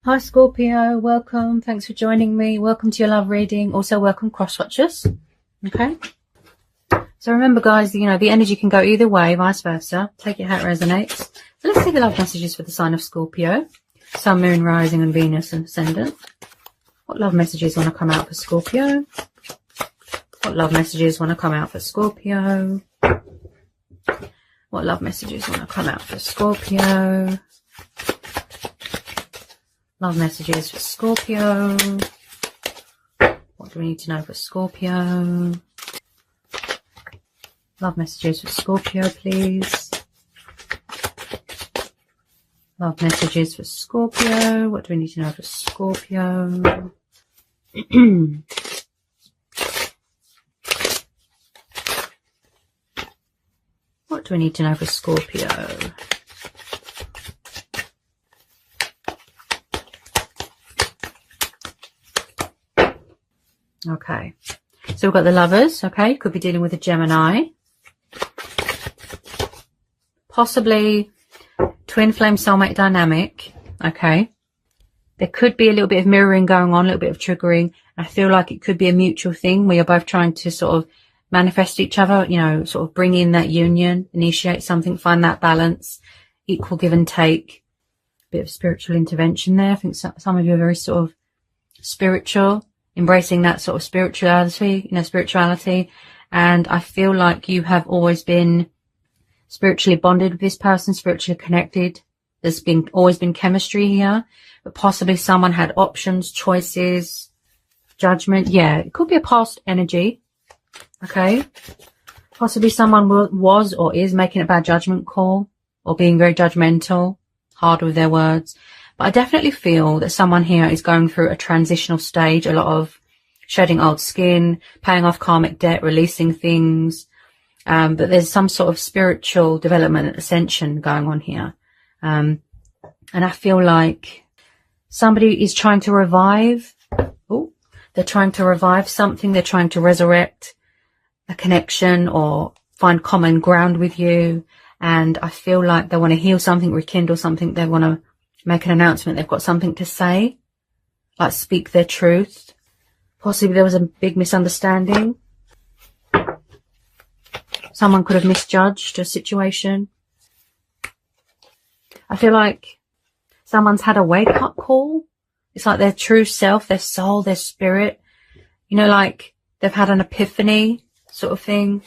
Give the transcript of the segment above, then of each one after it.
Hi Scorpio, welcome. Thanks for joining me. Welcome to your love reading. Also welcome cross watchers. Okay. So remember guys, the energy can go either way, vice versa. Take it how it resonates. So let's see the love messages for the sign of Scorpio. Sun, Moon, Rising and Venus and Ascendant. What love messages want to come out for Scorpio? What love messages want to come out for Scorpio? What love messages want to come out for Scorpio? Love messages for Scorpio. What do we need to know for Scorpio? Love messages for Scorpio, please. Love messages for Scorpio. What do we need to know for Scorpio? What do we need to know for Scorpio? Okay, so we've got the Lovers. Okay, could be dealing with a Gemini, possibly twin flame soulmate dynamic. Okay, there could be a little bit of mirroring going on, a little bit of triggering. I feel like it could be a mutual thing where you're both trying to sort of manifest each other, sort of bring in that union, initiate something, find that balance, equal give and take. Bit of spiritual intervention there. I think some of you are very sort of spiritual, embracing that sort of spirituality, and I feel like you have always been spiritually bonded with this person, spiritually connected. There's always been chemistry here, but possibly someone had options, choices, judgment. Yeah, it could be a past energy. Okay, possibly someone was or is making a bad judgment call or being very judgmental, hard with their words. But I definitely feel that someone here is going through a transitional stage, a lot of shedding old skin, paying off karmic debt, releasing things. But there's some sort of spiritual development, ascension going on here. And I feel like somebody is trying to revive. They're trying to revive something. They're trying to resurrect a connection or find common ground with you. And I feel like they want to heal something, rekindle something. They want to make an announcement. They've got something to say, like speak their truth. Possibly there was a big misunderstanding. Someone could have misjudged a situation. I feel like someone's had a wake-up call. It's like their true self, their soul, their spirit. Like they've had an epiphany sort of thing.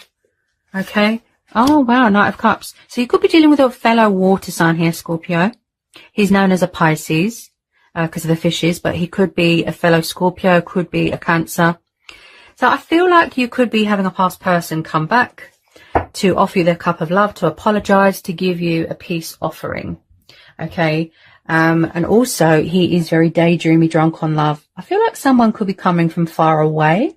Okay. Oh, wow, Knight of Cups. So you could be dealing with a fellow water sign here, Scorpio. He's known as a Pisces because of the fishes, but he could be a fellow Scorpio, could be a Cancer. So I feel like you could be having a past person come back to offer you their cup of love, to apologize, to give you a peace offering. Okay. And also he is very daydreamy, drunk on love. I feel like someone could be coming from far away.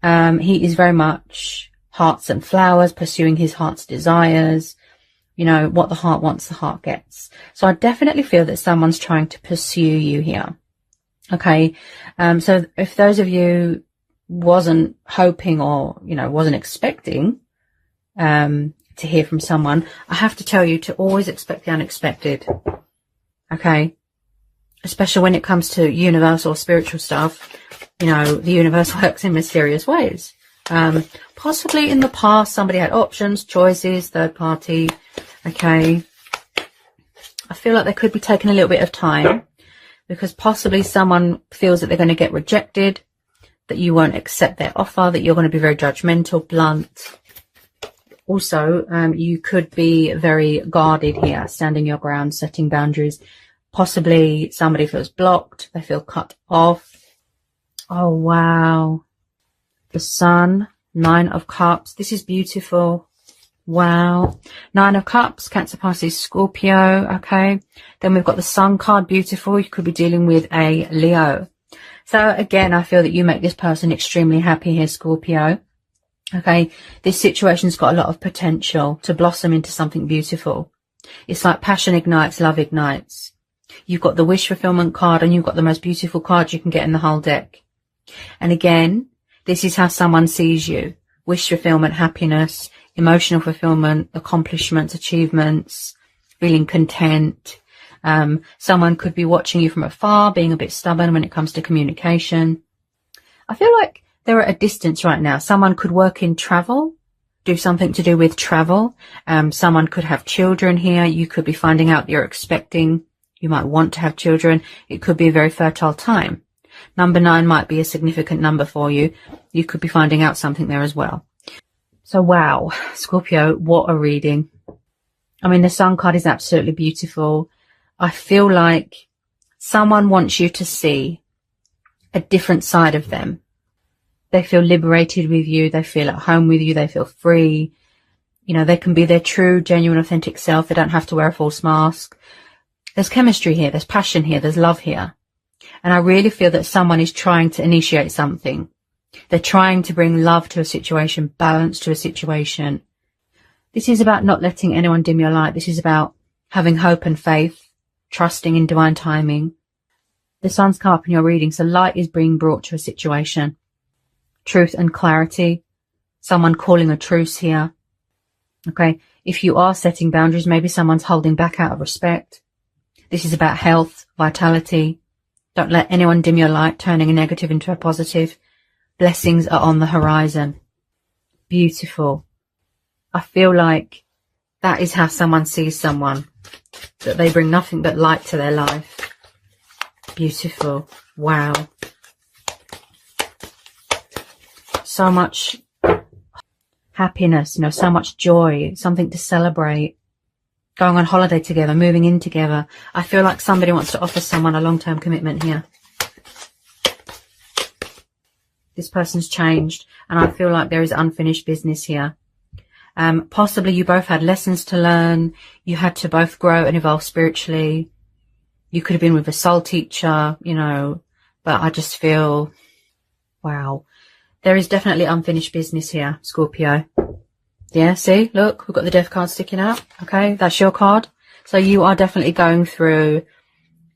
He is very much hearts and flowers, pursuing his heart's desires. What the heart wants, the heart gets. So I definitely feel that someone's trying to pursue you here. Okay. So if those of you wasn't hoping or, wasn't expecting, to hear from someone, I have to tell you to always expect the unexpected. Okay. Especially when it comes to universal or spiritual stuff, the universe works in mysterious ways. Possibly in the past, somebody had options, choices, third party. Okay. I feel like they could be taking a little bit of time because possibly someone feels that they're going to get rejected, that you won't accept their offer, that you're going to be very judgmental, blunt. Also, you could be very guarded here, standing your ground, setting boundaries. Possibly somebody feels blocked. They feel cut off. Oh, wow. The Sun, 9 of Cups. This is beautiful. Wow. 9 of Cups, Cancer, Pisces, Scorpio. Okay. Then we've got the Sun card. Beautiful. You could be dealing with a Leo. So again, I feel that you make this person extremely happy here, Scorpio. Okay. This situation's got a lot of potential to blossom into something beautiful. It's like passion ignites, love ignites. You've got the wish fulfillment card and you've got the most beautiful card you can get in the whole deck. And again, this is how someone sees you. Wish fulfillment, happiness, emotional fulfillment, accomplishments, achievements, feeling content, Someone could be watching you from afar, being a bit stubborn when it comes to communication. I feel like they're at a distance right now. Someone could work in travel, do something to do with travel. Someone could have children here. You could be finding out you're expecting. You might want to have children. It could be a very fertile time. Number 9 might be a significant number for you. You could be finding out something there as well. So wow, Scorpio, what a reading. I mean, the Sun card is absolutely beautiful. I feel like someone wants you to see a different side of them. They feel liberated with you. They feel at home with you. They feel free. You know, they can be their true, genuine, authentic self. They don't have to wear a false mask. There's chemistry here. There's passion here. There's love here. And I really feel that someone is trying to initiate something. They're trying to bring love to a situation, balance to a situation. This is about not letting anyone dim your light. This is about having hope and faith, trusting in divine timing. The Sun's come up in your reading, so light is being brought to a situation. Truth and clarity. Someone calling a truce here. Okay, if you are setting boundaries, maybe someone's holding back out of respect. This is about health, vitality. Don't let anyone dim your light, turning a negative into a positive. Blessings are on the horizon. Beautiful. I feel like that is how someone sees someone, that they bring nothing but light to their life. Beautiful. Wow. So much happiness, you know, so much joy, something to celebrate. Going on holiday together, moving in together. I feel like somebody wants to offer someone a long-term commitment here. This person's changed, and I feel like there is unfinished business here. Possibly you both had lessons to learn. You had to both grow and evolve spiritually. You could have been with a soul teacher, you know, but I just feel, wow. There is definitely unfinished business here, Scorpio. Yeah, see, look, we've got the Death card sticking out. Okay, that's your card. So you are definitely going through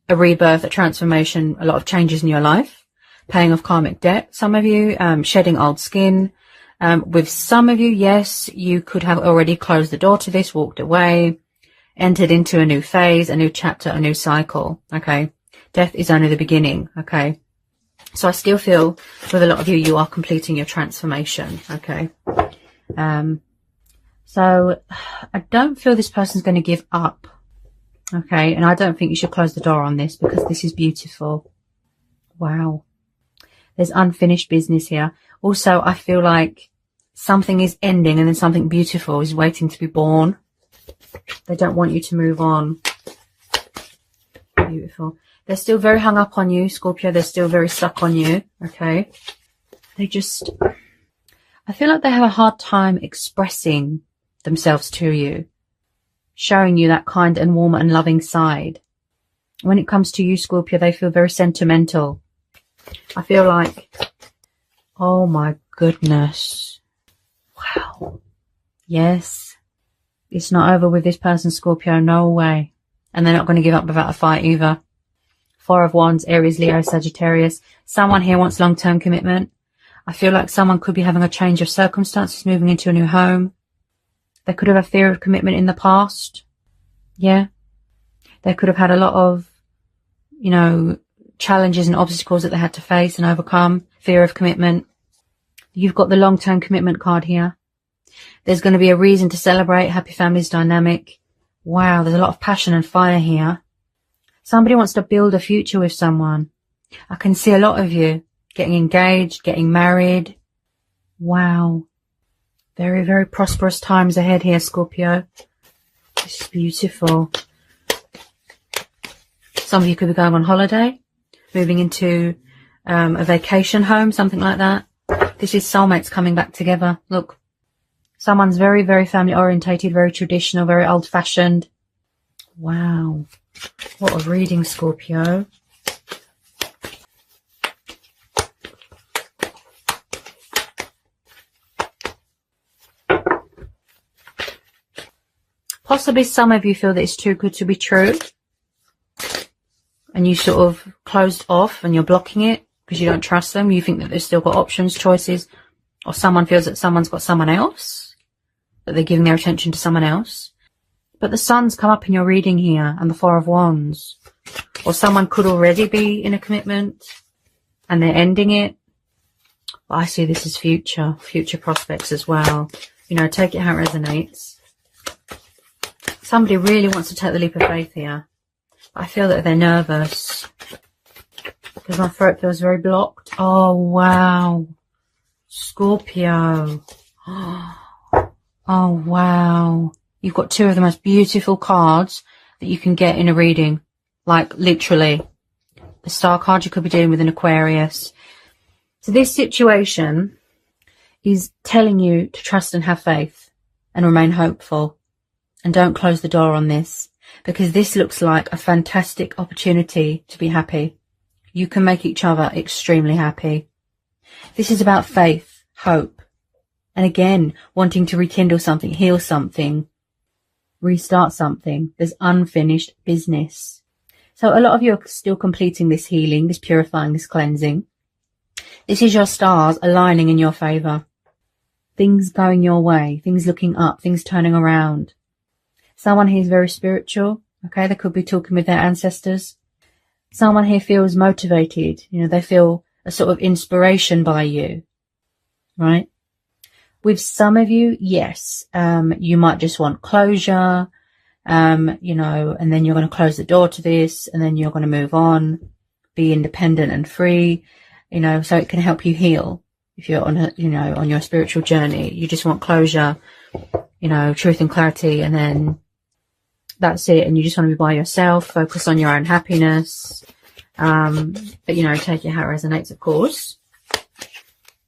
a rebirth, a transformation, a lot of changes in your life. Paying off karmic debt, some of you, shedding old skin. With some of you, yes, you could have already closed the door to this, walked away, entered into a new phase, a new chapter, a new cycle. Okay, death is only the beginning. Okay, so I still feel with a lot of you, you are completing your transformation. Okay. So I don't feel this person's going to give up. Okay. And I don't think you should close the door on this because this is beautiful. Wow. There's unfinished business here. Also, I feel like something is ending and then something beautiful is waiting to be born. They don't want you to move on. Beautiful. They're still very hung up on you, Scorpio. They're still very stuck on you. Okay. They just, I feel like they have a hard time expressing themselves to you, showing you that kind and warm and loving side. When it comes to you, Scorpio, they feel very sentimental. I feel like, oh my goodness. Wow. Yes. It's not over with this person, Scorpio. No way. And they're not going to give up without a fight either. 4 of Wands, Aries, Leo, Sagittarius. Someone here wants long-term commitment. I feel like someone could be having a change of circumstances, moving into a new home. They could have a fear of commitment in the past. Yeah. They could have had a lot of, you know, challenges and obstacles that they had to face and overcome. Fear of commitment. You've got the long-term commitment card here. There's going to be a reason to celebrate. Happy families dynamic. Wow, there's a lot of passion and fire here. Somebody wants to build a future with someone. I can see a lot of you getting engaged, getting married. Wow. Very, very prosperous times ahead here, Scorpio. This is beautiful. Some of you could be going on holiday, moving into a vacation home, something like that. This is soulmates coming back together. Look, someone's very, very family orientated, very traditional, very old fashioned. Wow. What a reading, Scorpio. Possibly some of you feel that it's too good to be true. And you sort of closed off and you're blocking it because you don't trust them. You think that they've still got options, choices. Or someone feels that someone's got someone else. That they're giving their attention to someone else. But the Sun's come up in your reading here, and the Four of Wands. Or someone could already be in a commitment and they're ending it. But I see this as future prospects as well. You know, take it how it resonates. Somebody really wants to take the leap of faith here. I feel that they're nervous because my throat feels very blocked. Oh, wow. Scorpio. Oh, wow. You've got two of the most beautiful cards that you can get in a reading. Like, literally. The Star card, you could be dealing with an Aquarius. So this situation is telling you to trust and have faith and remain hopeful. And don't close the door on this, because this looks like a fantastic opportunity to be happy. You can make each other extremely happy. This is about faith, hope, and again, wanting to rekindle something, heal something, restart something. There's unfinished business. So a lot of you are still completing this healing, this purifying, this cleansing. This is your stars aligning in your favour. Things going your way, things looking up, things turning around. Someone here is very spiritual, okay? They could be talking with their ancestors. Someone here feels motivated. You know, they feel a sort of inspiration by you, right? With some of you, yes, you might just want closure, you know, and then you're going to close the door to this, and then you're going to move on, be independent and free, you know, so it can help you heal. If you're on a, you know, on your spiritual journey, you just want closure, you know, truth and clarity, and then that's it. And you just want to be by yourself, focus on your own happiness. But, you know, take it how it resonates, of course.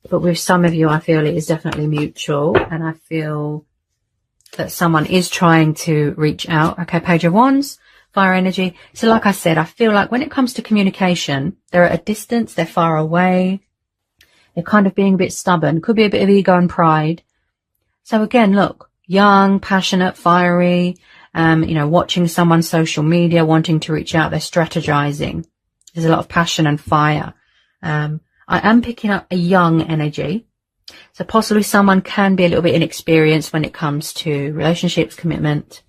But with some of you, I feel it is definitely mutual. And I feel that someone is trying to reach out. Okay, Page of Wands, fire energy. So like I said, I feel like when it comes to communication, they're at a distance, they're far away. They're kind of being a bit stubborn. Could be a bit of ego and pride. So again, look, young, passionate, fiery, you know, watching someone's social media, wanting to reach out, they're strategizing. There's a lot of passion and fire. I am picking up a young energy. So possibly someone can be a little bit inexperienced when it comes to relationships, commitment.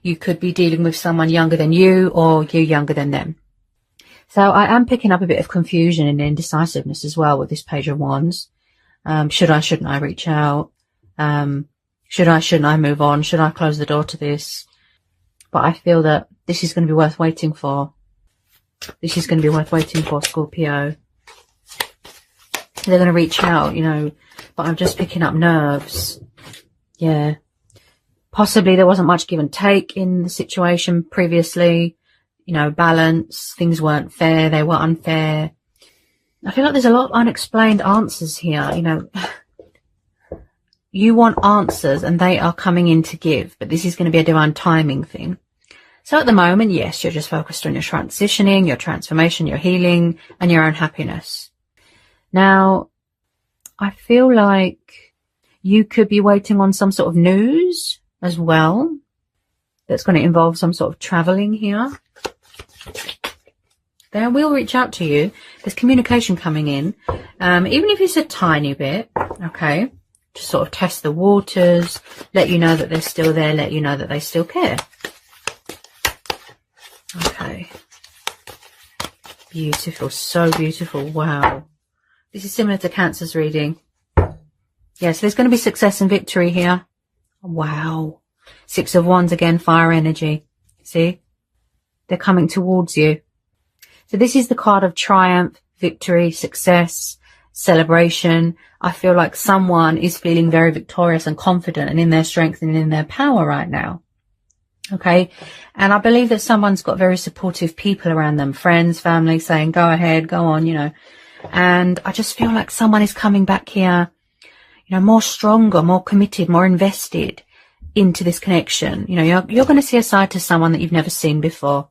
You could be dealing with someone younger than you, or you younger than them. So I am picking up a bit of confusion and indecisiveness as well with this Page of Wands. Should I, shouldn't I reach out? Should I, shouldn't I move on? Should I close the door to this? But I feel that this is going to be worth waiting for. This is going to be worth waiting for, Scorpio. They're going to reach out, you know, but I'm just picking up nerves. Yeah. Possibly there wasn't much give and take in the situation previously. You know, balance. Things weren't fair. They were unfair. I feel like there's a lot of unexplained answers here. You know, you want answers and they are coming in to give, but this is going to be a divine timing thing. So at the moment, yes, you're just focused on your transitioning, your transformation, your healing, and your own happiness. Now, I feel like you could be waiting on some sort of news as well. That's going to involve some sort of traveling here. They will reach out to you. There's communication coming in, even if it's a tiny bit, okay, to sort of test the waters, let you know that they're still there, let you know that they still care. Okay. Beautiful. So beautiful. Wow. This is similar to Cancer's reading. Yeah, so there's going to be success and victory here. Wow. Six of Wands again, fire energy. See? They're coming towards you. So this is the card of triumph, victory, success, celebration. I feel like someone is feeling very victorious and confident and in their strength and in their power right now. Okay. And I believe that someone's got very supportive people around them, friends, family, saying, go ahead, go on, you know. And I just feel like someone is coming back here, you know, more stronger, more committed, more invested into this connection. You know, you're going to see a side to someone that you've never seen before.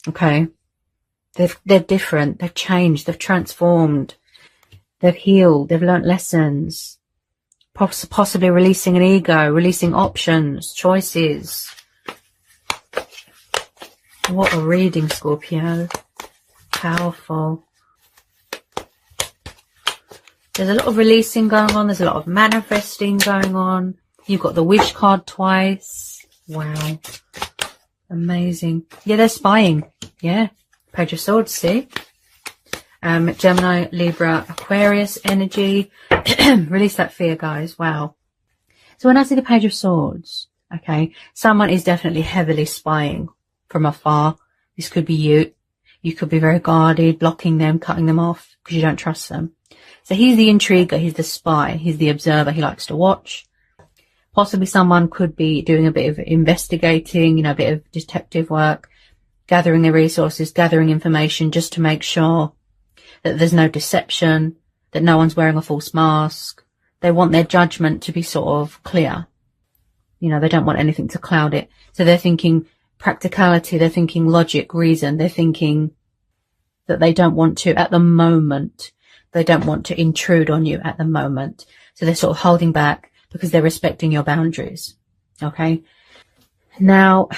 Okay. They're different. They've changed. They've transformed. They've healed. They've learnt lessons. Possibly releasing an ego, releasing options, choices. What a reading, Scorpio. Powerful. There's a lot of releasing going on. There's a lot of manifesting going on. You've got the wish card twice. Wow. Amazing. Yeah, they're spying. Yeah. Page of Swords, see? Gemini, Libra, Aquarius energy. Release that fear, guys. Wow. So when I see the Page of Swords, okay, someone is definitely heavily spying from afar. This could be you. You could be very guarded, blocking them, cutting them off because you don't trust them. So he's the intriguer, he's the spy, he's the observer, he likes to watch. Possibly someone could be doing a bit of investigating, you know, a bit of detective work, gathering the resources, gathering information just to make sure that there's no deception, that no one's wearing a false mask. They want their judgment to be sort of clear. You know, they don't want anything to cloud it. So they're thinking practicality, they're thinking logic, reason, they're thinking that they don't want to, at the moment, they don't want to intrude on you at the moment. So they're sort of holding back because they're respecting your boundaries. Okay. Now,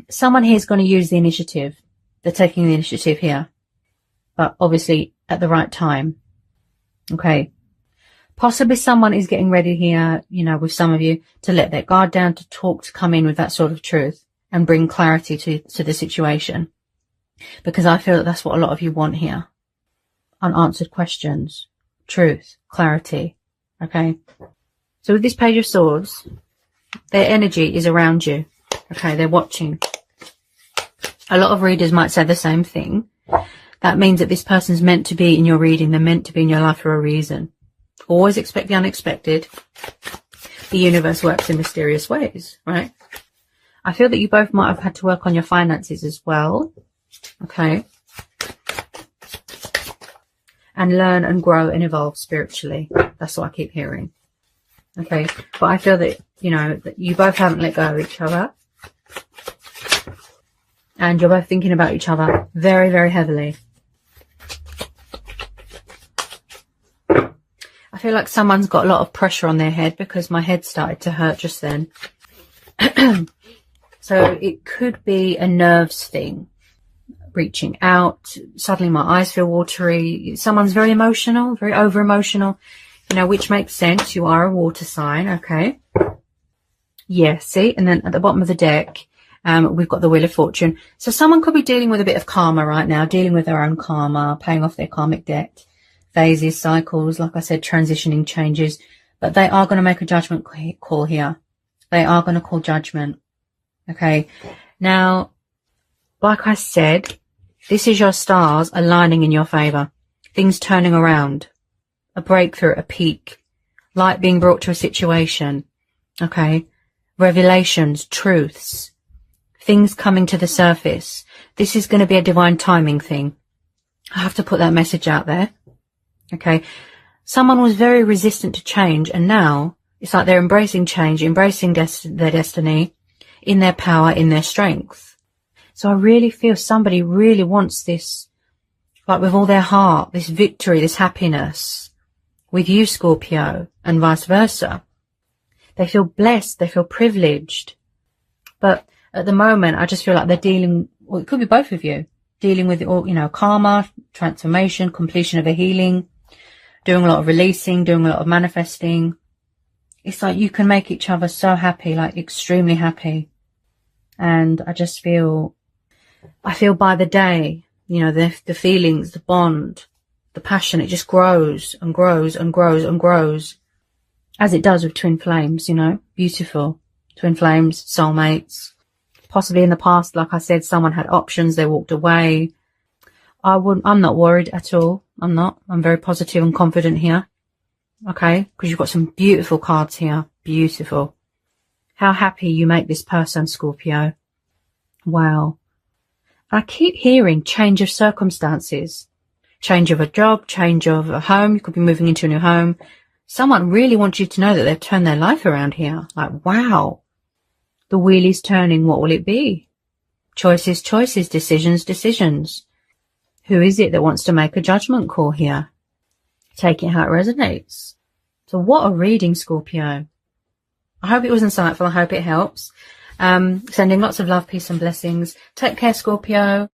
someone here is going to use the initiative. They're taking the initiative here, but obviously at the right time. Okay. Possibly someone is getting ready here, you know, with some of you to let their guard down, to talk, to come in with that sort of truth and bring clarity to the situation. Because I feel that that's what a lot of you want here. Unanswered questions, truth, clarity. Okay. So with this Page of Swords, their energy is around you. Okay. They're watching. A lot of readers might say the same thing. That means that this person's meant to be in your reading. They're meant to be in your life for a reason. Always expect the unexpected. The universe works in mysterious ways, right? I feel that you both might have had to work on your finances as well. Okay. And learn and grow and evolve spiritually. That's what I keep hearing. Okay. But I feel that, you know, that you both haven't let go of each other. And you're both thinking about each other very, very heavily. I feel like someone's got a lot of pressure on their head because my head started to hurt just then. So it could be a nerves thing. Reaching out. Suddenly my eyes feel watery. Someone's very emotional, very over emotional, you know, which makes sense. You are a water sign. Okay. Yeah. See? And then at the bottom of the deck, we've got the Wheel of Fortune. So someone could be dealing with a bit of karma right now, dealing with their own karma, paying off their karmic debt, phases, cycles, like I said, transitioning, changes, but they are going to make a judgment call here. They are going to call judgment. Okay. Now, like I said, this is your stars aligning in your favor, things turning around, a breakthrough, a peak, light being brought to a situation. Okay. Revelations, truths, things coming to the surface. This is going to be a divine timing thing. I have to put that message out there. Okay. Someone was very resistant to change, and now it's like they're embracing change, embracing their destiny, in their power, in their strength. So I really feel somebody really wants this, like with all their heart, this victory, this happiness with you, Scorpio, and vice versa. They feel blessed. They feel privileged. But at the moment, I just feel like they're dealing, well, it could be both of you, dealing with all, you know, karma, transformation, completion of a healing, doing a lot of releasing, doing a lot of manifesting. It's like you can make each other so happy, like extremely happy. And I just feel, I feel by the day, you know, the feelings, the bond, the passion, it just grows and grows and grows and grows, as it does with twin flames, you know, beautiful. Twin flames, soulmates. Possibly in the past, like I said, someone had options, they walked away. I'm not worried at all. I'm not. I'm very positive and confident here. Okay, because you've got some beautiful cards here. Beautiful. How happy you make this person, Scorpio. Wow. I keep hearing change of circumstances. Change of a job, change of a home. You could be moving into a new home. Someone really wants you to know that they've turned their life around here. Like, wow. The wheel is turning. What will it be? Choices, choices, decisions, decisions. Who is it that wants to make a judgment call here? Take it how it resonates. So what a reading, Scorpio. I hope it was insightful. I hope it helps. Sending lots of love, peace and blessings. Take care, Scorpio.